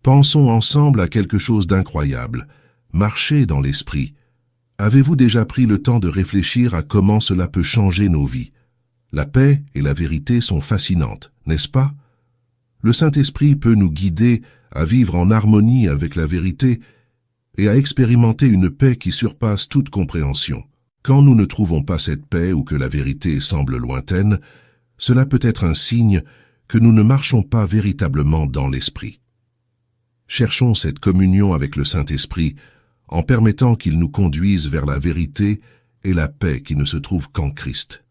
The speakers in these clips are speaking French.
Pensons ensemble à quelque chose d'incroyable. Marchez dans l'esprit. Avez-vous déjà pris le temps de réfléchir à comment cela peut changer nos vies? La paix et la vérité sont fascinantes, n'est-ce pas? Le Saint-Esprit peut nous guider à vivre en harmonie avec la vérité et à expérimenter une paix qui surpasse toute compréhension. Quand nous ne trouvons pas cette paix ou que la vérité semble lointaine, cela peut être un signe que nous ne marchons pas véritablement dans l'Esprit. Cherchons cette communion avec le Saint-Esprit en permettant qu'il nous conduise vers la vérité et la paix qui ne se trouvent qu'en Christ.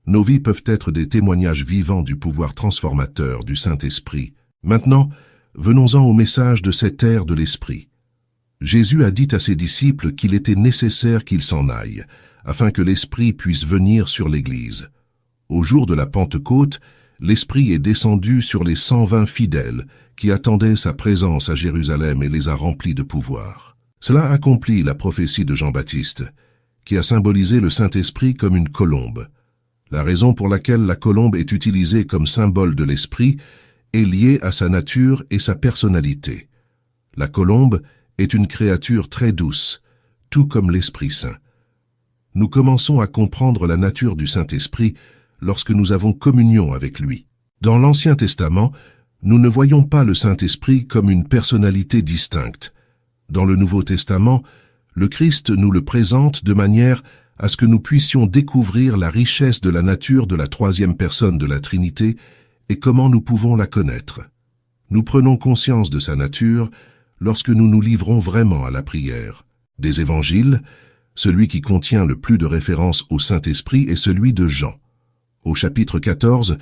Nos vies peuvent être des témoignages vivants du pouvoir transformateur du Saint-Esprit. Maintenant, venons-en au message de cette ère de l'Esprit. Jésus a dit à ses disciples qu'il était nécessaire qu'ils s'en aillent, afin que l'Esprit puisse venir sur l'Église. Au jour de la Pentecôte, l'Esprit est descendu sur les 120 fidèles qui attendaient sa présence à Jérusalem et les a remplis de pouvoir. Cela accomplit la prophétie de Jean-Baptiste, qui a symbolisé le Saint-Esprit comme une colombe. La raison pour laquelle la colombe est utilisée comme symbole de l'Esprit est liée à sa nature et sa personnalité. La colombe est une créature très douce, tout comme l'Esprit Saint. Nous commençons à comprendre la nature du Saint-Esprit lorsque nous avons communion avec lui. Dans l'Ancien Testament, nous ne voyons pas le Saint-Esprit comme une personnalité distincte. Dans le Nouveau Testament, le Christ nous le présente de manière à ce que nous puissions découvrir la richesse de la nature de la troisième personne de la Trinité et comment nous pouvons la connaître. Nous prenons conscience de sa nature lorsque nous nous livrons vraiment à la prière. Des évangiles, celui qui contient le plus de références au Saint-Esprit est celui de Jean. Au chapitre 14,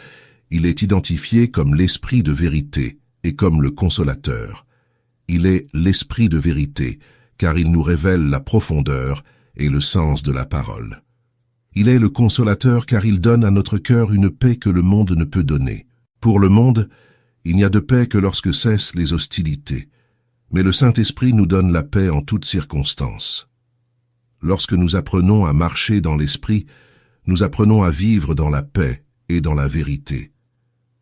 il est identifié comme l'Esprit de vérité et comme le Consolateur. Il est l'Esprit de vérité, car il nous révèle la profondeur et le sens de la parole. Il est le Consolateur car il donne à notre cœur une paix que le monde ne peut donner. Pour le monde, il n'y a de paix que lorsque cessent les hostilités. Mais le Saint-Esprit nous donne la paix en toutes circonstances. Lorsque nous apprenons à marcher dans l'Esprit, nous apprenons à vivre dans la paix et dans la vérité.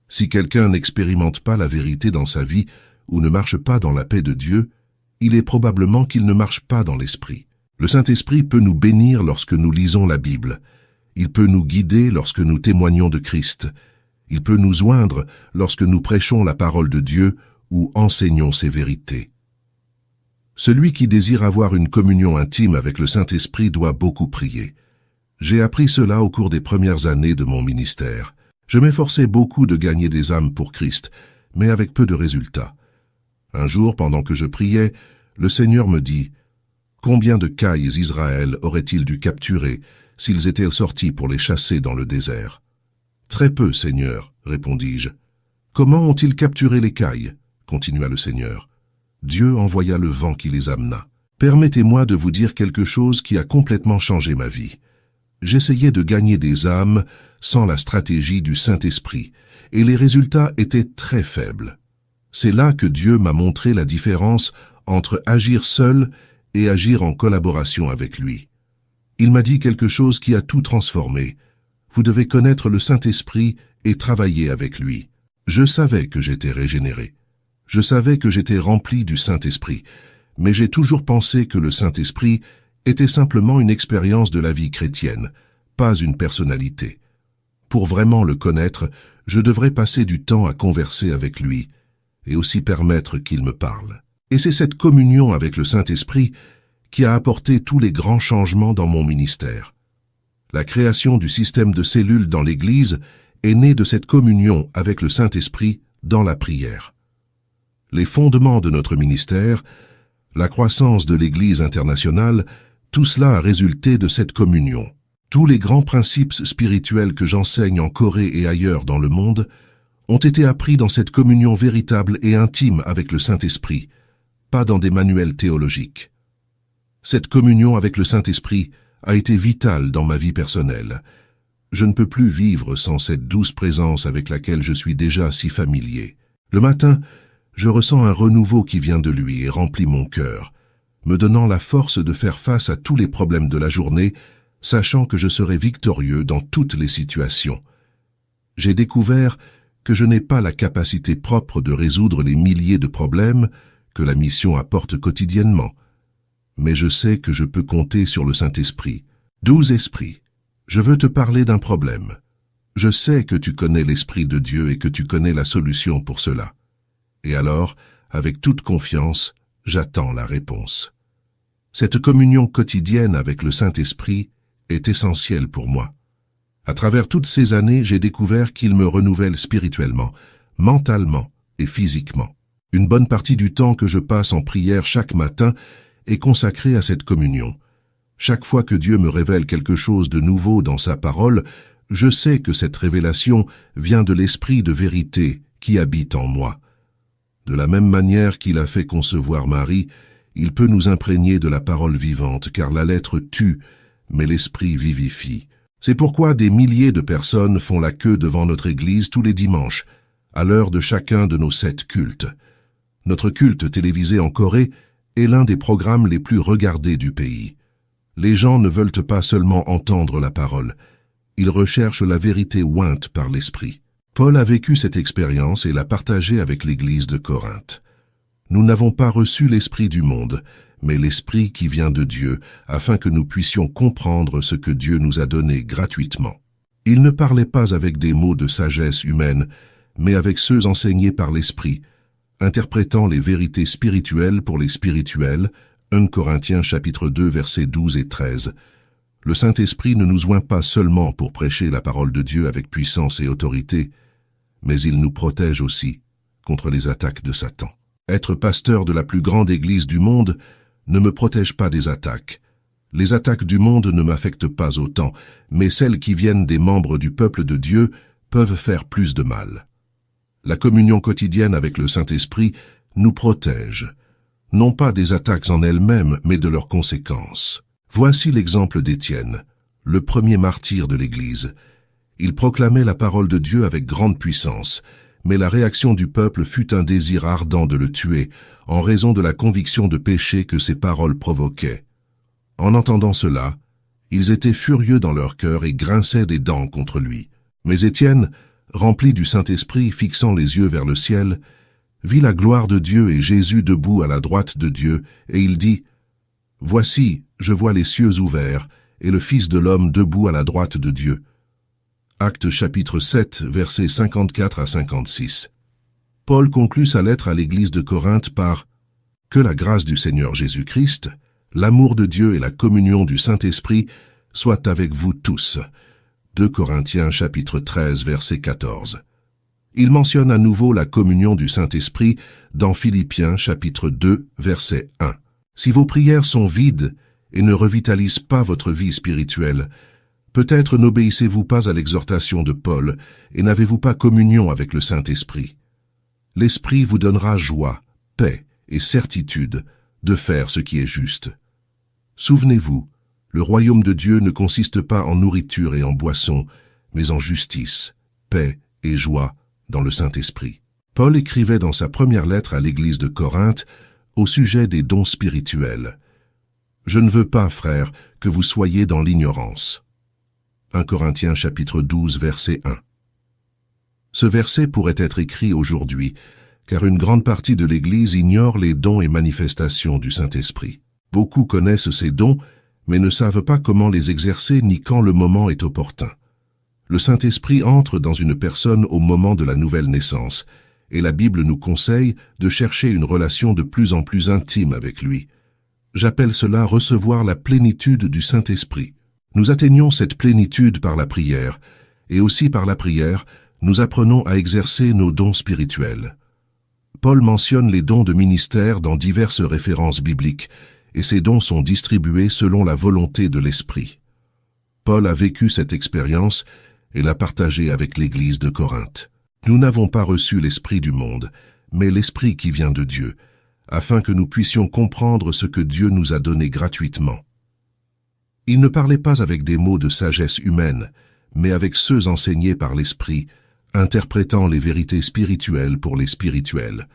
Si quelqu'un n'expérimente pas la vérité dans sa vie ou ne marche pas dans la paix de Dieu, il est probablement qu'il ne marche pas dans l'Esprit. Le Saint-Esprit peut nous bénir lorsque nous lisons la Bible. Il peut nous guider lorsque nous témoignons de Christ. Il peut nous oindre lorsque nous prêchons la parole de Dieu ou enseignons ses vérités. Celui qui désire avoir une communion intime avec le Saint-Esprit doit beaucoup prier. J'ai appris cela au cours des premières années de mon ministère. Je m'efforçais beaucoup de gagner des âmes pour Christ, mais avec peu de résultats. Un jour, pendant que je priais, le Seigneur me dit « Combien de cailles Israël aurait-il dû capturer s'ils étaient sortis pour les chasser dans le désert ?»« Très peu, Seigneur, répondis-je. »« Comment ont-ils capturé les cailles ?» continua le Seigneur. Dieu envoya le vent qui les amena. Permettez-moi de vous dire quelque chose qui a complètement changé ma vie. J'essayais de gagner des âmes sans la stratégie du Saint-Esprit, et les résultats étaient très faibles. C'est là que Dieu m'a montré la différence entre agir seul et agir en collaboration avec lui. Il m'a dit quelque chose qui a tout transformé. Vous devez connaître le Saint-Esprit et travailler avec lui. Je savais que j'étais régénéré. Je savais que j'étais rempli du Saint-Esprit, mais j'ai toujours pensé que le Saint-Esprit était simplement une expérience de la vie chrétienne, pas une personnalité. Pour vraiment le connaître, je devrais passer du temps à converser avec lui, et aussi permettre qu'il me parle. Et c'est cette communion avec le Saint-Esprit qui a apporté tous les grands changements dans mon ministère. La création du système de cellules dans l'Église est née de cette communion avec le Saint-Esprit dans la prière. Les fondements de notre ministère, la croissance de l'Église internationale, tout cela a résulté de cette communion. Tous les grands principes spirituels que j'enseigne en Corée et ailleurs dans le monde ont été appris dans cette communion véritable et intime avec le Saint-Esprit, pas dans des manuels théologiques. Cette communion avec le Saint-Esprit a été vitale dans ma vie personnelle. Je ne peux plus vivre sans cette douce présence avec laquelle je suis déjà si familier. Le matin, je ressens un renouveau qui vient de lui et remplit mon cœur, me donnant la force de faire face à tous les problèmes de la journée, sachant que je serai victorieux dans toutes les situations. J'ai découvert que je n'ai pas la capacité propre de résoudre les milliers de problèmes que la mission apporte quotidiennement. Mais je sais que je peux compter sur le Saint-Esprit. 12 esprits. Je veux te parler d'un problème. Je sais que tu connais l'Esprit de Dieu et que tu connais la solution pour cela. Et alors, avec toute confiance, j'attends la réponse. Cette communion quotidienne avec le Saint-Esprit est essentielle pour moi. À travers toutes ces années, j'ai découvert qu'il me renouvelle spirituellement, mentalement et physiquement. Une bonne partie du temps que je passe en prière chaque matin est consacrée à cette communion. Chaque fois que Dieu me révèle quelque chose de nouveau dans sa parole, je sais que cette révélation vient de l'Esprit de vérité qui habite en moi. De la même manière qu'il a fait concevoir Marie, il peut nous imprégner de la parole vivante, car la lettre tue, mais l'Esprit vivifie. C'est pourquoi des milliers de personnes font la queue devant notre église tous les dimanches, à l'heure de chacun de nos 7 cultes. Notre culte télévisé en Corée est l'un des programmes les plus regardés du pays. Les gens ne veulent pas seulement entendre la parole, ils recherchent la vérité ointe par l'Esprit. Paul a vécu cette expérience et l'a partagée avec l'église de Corinthe. Nous n'avons pas reçu l'Esprit du monde, mais l'Esprit qui vient de Dieu, afin que nous puissions comprendre ce que Dieu nous a donné gratuitement. Il ne parlait pas avec des mots de sagesse humaine, mais avec ceux enseignés par l'Esprit, interprétant les vérités spirituelles pour les spirituels, 1 Corinthiens chapitre 2 versets 12 et 13. Le Saint-Esprit ne nous oint pas seulement pour prêcher la parole de Dieu avec puissance et autorité, mais il nous protège aussi contre les attaques de Satan. Être pasteur de la plus grande église du monde ne me protège pas des attaques. Les attaques du monde ne m'affectent pas autant, mais celles qui viennent des membres du peuple de Dieu peuvent faire plus de mal. La communion quotidienne avec le Saint-Esprit nous protège, non pas des attaques en elles-mêmes, mais de leurs conséquences. Voici l'exemple d'Étienne, le premier martyr de l'Église. Il proclamait la parole de Dieu avec grande puissance, mais la réaction du peuple fut un désir ardent de le tuer, en raison de la conviction de péché que ses paroles provoquaient. En entendant cela, ils étaient furieux dans leur cœur et grinçaient des dents contre lui. Mais Étienne, rempli du Saint-Esprit, fixant les yeux vers le ciel, vit la gloire de Dieu et Jésus debout à la droite de Dieu, et il dit, « Voici, je vois les cieux ouverts, et le Fils de l'homme debout à la droite de Dieu. » Actes chapitre 7, versets 54 à 56. Paul conclut sa lettre à l'église de Corinthe par « Que la grâce du Seigneur Jésus-Christ, l'amour de Dieu et la communion du Saint-Esprit soient avec vous tous. » 2 Corinthiens chapitre 13, verset 14. Il mentionne à nouveau la communion du Saint-Esprit dans Philippiens chapitre 2, verset 1. Si vos prières sont vides et ne revitalisent pas votre vie spirituelle, peut-être n'obéissez-vous pas à l'exhortation de Paul et n'avez-vous pas communion avec le Saint-Esprit. L'Esprit vous donnera joie, paix et certitude de faire ce qui est juste. Souvenez-vous, le royaume de Dieu ne consiste pas en nourriture et en boisson, mais en justice, paix et joie dans le Saint-Esprit. Paul écrivait dans sa première lettre à l'église de Corinthe au sujet des dons spirituels. « Je ne veux pas, frères, que vous soyez dans l'ignorance. » 1 Corinthiens chapitre 12, verset 1. Ce verset pourrait être écrit aujourd'hui, car une grande partie de l'Église ignore les dons et manifestations du Saint-Esprit. Beaucoup connaissent ces dons, mais ne savent pas comment les exercer ni quand le moment est opportun. Le Saint-Esprit entre dans une personne au moment de la nouvelle naissance, et la Bible nous conseille de chercher une relation de plus en plus intime avec lui. J'appelle cela recevoir la plénitude du Saint-Esprit. Nous atteignons cette plénitude par la prière, et aussi par la prière, nous apprenons à exercer nos dons spirituels. Paul mentionne les dons de ministère dans diverses références bibliques, et ces dons sont distribués selon la volonté de l'Esprit. Paul a vécu cette expérience et l'a partagée avec l'Église de Corinthe. Nous n'avons pas reçu l'Esprit du monde, mais l'Esprit qui vient de Dieu, afin que nous puissions comprendre ce que Dieu nous a donné gratuitement. Il ne parlait pas avec des mots de sagesse humaine, mais avec ceux enseignés par l'Esprit, interprétant les vérités spirituelles pour les spirituels.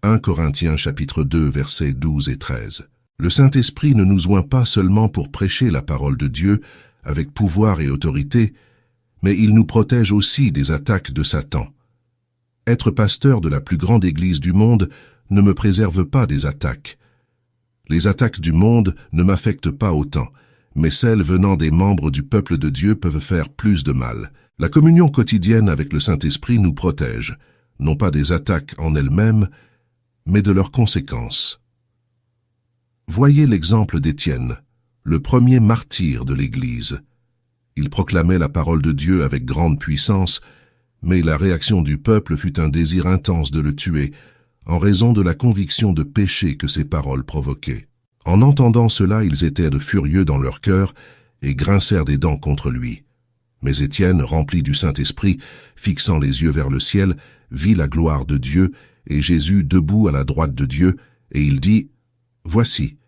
1 Corinthiens chapitre 2 versets 12 et 13. Le Saint-Esprit ne nous oint pas seulement pour prêcher la parole de Dieu avec pouvoir et autorité, mais il nous protège aussi des attaques de Satan. Être pasteur de la plus grande église du monde ne me préserve pas des attaques. Les attaques du monde ne m'affectent pas autant, mais celles venant des membres du peuple de Dieu peuvent faire plus de mal. La communion quotidienne avec le Saint-Esprit nous protège, non pas des attaques en elles-mêmes, mais de leurs conséquences. Voyez l'exemple d'Étienne, le premier martyr de l'Église. Il proclamait la parole de Dieu avec grande puissance, mais la réaction du peuple fut un désir intense de le tuer, en raison de la conviction de péché que ses paroles provoquaient. En entendant cela, ils étaient de furieux dans leur cœur et grincèrent des dents contre lui. Mais Étienne, rempli du Saint-Esprit, fixant les yeux vers le ciel, vit la gloire de Dieu et Jésus debout à la droite de Dieu, et il dit « Voici,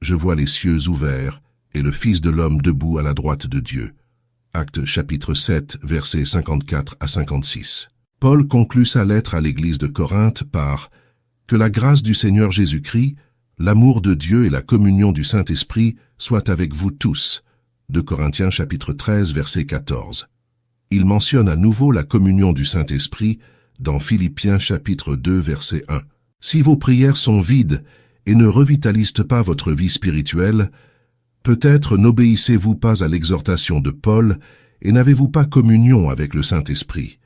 je vois les cieux ouverts et le Fils de l'homme debout à la droite de Dieu. » Actes chapitre 7, versets 54 à 56. Paul conclut sa lettre à l'église de Corinthe par « Que la grâce du Seigneur Jésus-Christ, l'amour de Dieu et la communion du Saint-Esprit soient avec vous tous. » 2 Corinthiens chapitre 13, verset 14. Il mentionne à nouveau la communion du Saint-Esprit dans Philippiens chapitre 2, verset 1. Si vos prières sont vides et ne revitalisent pas votre vie spirituelle, peut-être n'obéissez-vous pas à l'exhortation de Paul et n'avez-vous pas communion avec le Saint-Esprit.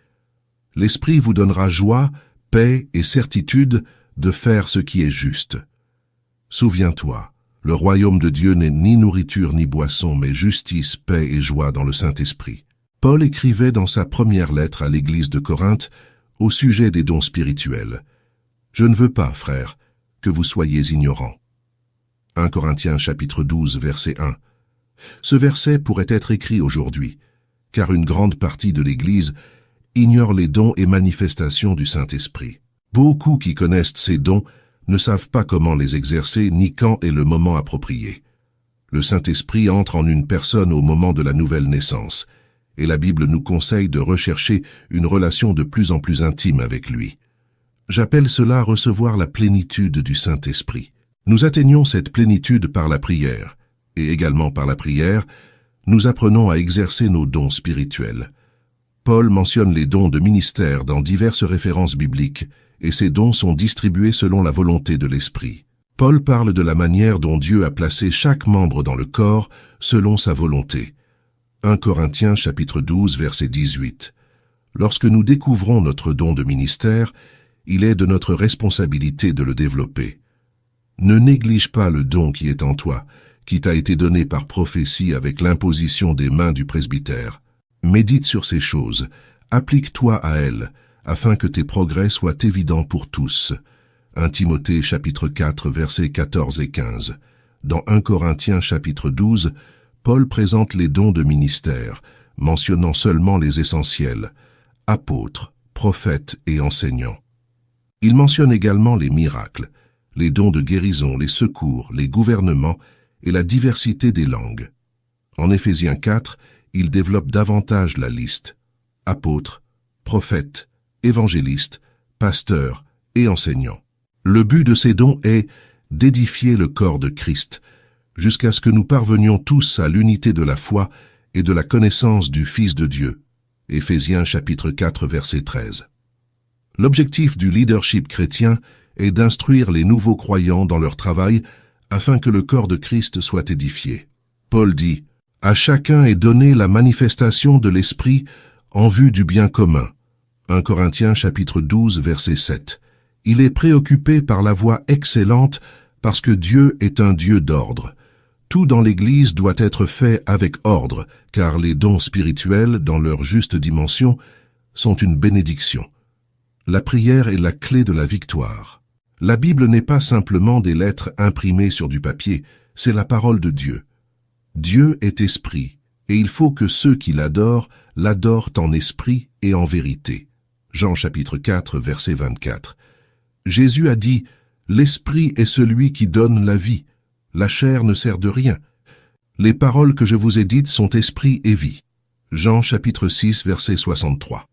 L'Esprit vous donnera joie, paix et certitude de faire ce qui est juste. Souviens-toi, le royaume de Dieu n'est ni nourriture ni boisson, mais justice, paix et joie dans le Saint-Esprit. Paul écrivait dans sa première lettre à l'église de Corinthe au sujet des dons spirituels. « Je ne veux pas, frères, que vous soyez ignorants. » 1 Corinthiens chapitre 12, verset 1. Ce verset pourrait être écrit aujourd'hui, car une grande partie de l'Église ignore les dons et manifestations du Saint-Esprit. Beaucoup qui connaissent ces dons ne savent pas comment les exercer ni quand est le moment approprié. Le Saint-Esprit entre en une personne au moment de la nouvelle naissance, et la Bible nous conseille de rechercher une relation de plus en plus intime avec lui. J'appelle cela recevoir la plénitude du Saint-Esprit. Nous atteignons cette plénitude par la prière, et également par la prière, nous apprenons à exercer nos dons spirituels. Paul mentionne les dons de ministère dans diverses références bibliques, et ces dons sont distribués selon la volonté de l'Esprit. Paul parle de la manière dont Dieu a placé chaque membre dans le corps selon sa volonté. 1 Corinthiens chapitre 12, verset 18. Lorsque nous découvrons notre don de ministère, il est de notre responsabilité de le développer. Ne néglige pas le don qui est en toi, qui t'a été donné par prophétie avec l'imposition des mains du presbytère. Médite sur ces choses, applique-toi à elles, afin que tes progrès soient évidents pour tous. 1 Timothée chapitre 4, versets 14 et 15. Dans 1 Corinthiens chapitre 12, Paul présente les dons de ministère, mentionnant seulement les essentiels, apôtres, prophètes et enseignants. Il mentionne également les miracles, les dons de guérison, les secours, les gouvernements et la diversité des langues. En Éphésiens 4, il développe davantage la liste. Apôtres, prophètes, évangélistes, pasteurs et enseignants. Le but de ces dons est d'édifier le corps de Christ, jusqu'à ce que nous parvenions tous à l'unité de la foi et de la connaissance du Fils de Dieu. Éphésiens chapitre 4, verset 13. L'objectif du leadership chrétien est d'instruire les nouveaux croyants dans leur travail afin que le corps de Christ soit édifié. Paul dit « À chacun est donnée la manifestation de l'Esprit en vue du bien commun. » 1 Corinthiens chapitre 12, verset 7. Il est préoccupé par la voie excellente parce que Dieu est un Dieu d'ordre. Tout dans l'Église doit être fait avec ordre, car les dons spirituels, dans leur juste dimension, sont une bénédiction. La prière est la clé de la victoire. La Bible n'est pas simplement des lettres imprimées sur du papier, c'est la parole de Dieu. Dieu est esprit, et il faut que ceux qui l'adorent en esprit et en vérité. Jean chapitre 4, verset 24. Jésus a dit « L'esprit est celui qui donne la vie. La chair ne sert de rien. Les paroles que je vous ai dites sont esprit et vie. » Jean chapitre 6, verset 63.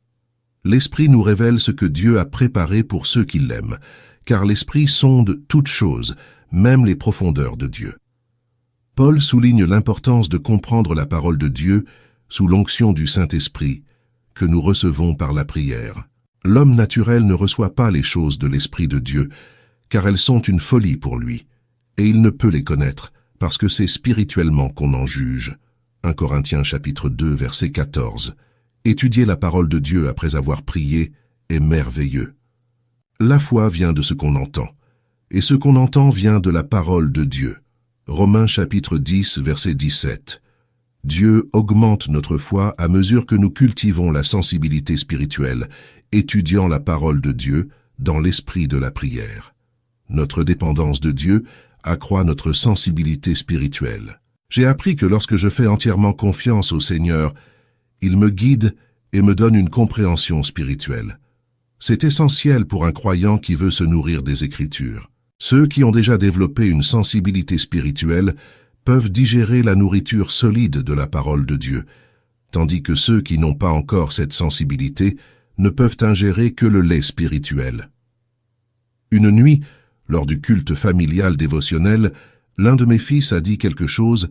L'esprit nous révèle ce que Dieu a préparé pour ceux qui l'aiment, car l'esprit sonde toutes choses, même les profondeurs de Dieu. Paul souligne l'importance de comprendre la parole de Dieu sous l'onction du Saint-Esprit, que nous recevons par la prière. L'homme naturel ne reçoit pas les choses de l'Esprit de Dieu, car elles sont une folie pour lui, et il ne peut les connaître, parce que c'est spirituellement qu'on en juge. 1 Corinthiens chapitre 2, verset 14. Étudier la parole de Dieu après avoir prié est merveilleux. La foi vient de ce qu'on entend, et ce qu'on entend vient de la parole de Dieu. Romains chapitre 10, verset 17. Dieu augmente notre foi à mesure que nous cultivons la sensibilité spirituelle, étudiant la parole de Dieu dans l'esprit de la prière. Notre dépendance de Dieu accroît notre sensibilité spirituelle. J'ai appris que lorsque je fais entièrement confiance au Seigneur, il me guide et me donne une compréhension spirituelle. C'est essentiel pour un croyant qui veut se nourrir des Écritures. Ceux qui ont déjà développé une sensibilité spirituelle peuvent digérer la nourriture solide de la parole de Dieu, tandis que ceux qui n'ont pas encore cette sensibilité ne peuvent ingérer que le lait spirituel. Une nuit, lors du culte familial dévotionnel, l'un de mes fils a dit quelque chose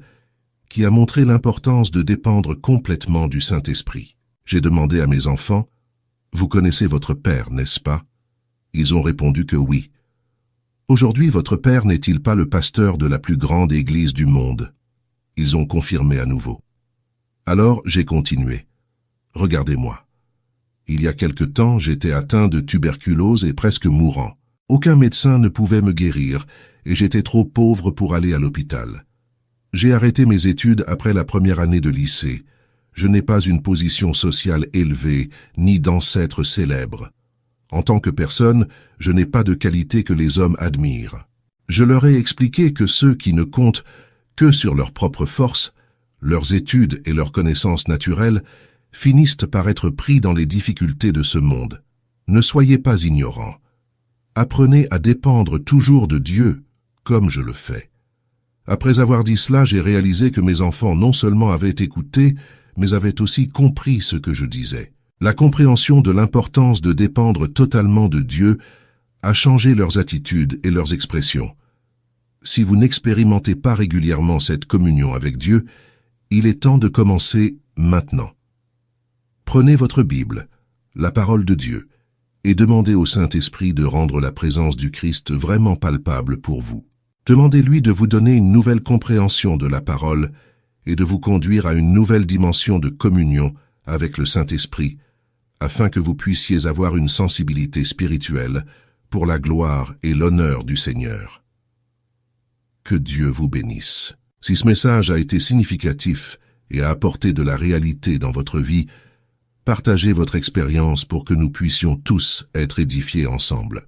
qui a montré l'importance de dépendre complètement du Saint-Esprit. J'ai demandé à mes enfants, « Vous connaissez votre père, n'est-ce pas ?» Ils ont répondu que oui. « Aujourd'hui, votre père n'est-il pas le pasteur de la plus grande église du monde ?» Ils ont confirmé à nouveau. Alors j'ai continué. « Regardez-moi. Il y a quelque temps, j'étais atteint de tuberculose et presque mourant. Aucun médecin ne pouvait me guérir et j'étais trop pauvre pour aller à l'hôpital. J'ai arrêté mes études après la première année de lycée. Je n'ai pas une position sociale élevée, ni d'ancêtres célèbres. En tant que personne, je n'ai pas de qualité que les hommes admirent. Je leur ai expliqué que ceux qui ne comptent que sur leurs propres forces, leurs études et leurs connaissances naturelles, finissent par être pris dans les difficultés de ce monde. Ne soyez pas ignorants. Apprenez à dépendre toujours de Dieu, comme je le fais. Après avoir dit cela, j'ai réalisé que mes enfants non seulement avaient écouté, mais avaient aussi compris ce que je disais. La compréhension de l'importance de dépendre totalement de Dieu a changé leurs attitudes et leurs expressions. Si vous n'expérimentez pas régulièrement cette communion avec Dieu, il est temps de commencer maintenant. Prenez votre Bible, la parole de Dieu, et demandez au Saint-Esprit de rendre la présence du Christ vraiment palpable pour vous. Demandez-lui de vous donner une nouvelle compréhension de la parole et de vous conduire à une nouvelle dimension de communion avec le Saint-Esprit, afin que vous puissiez avoir une sensibilité spirituelle pour la gloire et l'honneur du Seigneur. Que Dieu vous bénisse. Si ce message a été significatif et a apporté de la réalité dans votre vie, partagez votre expérience pour que nous puissions tous être édifiés ensemble.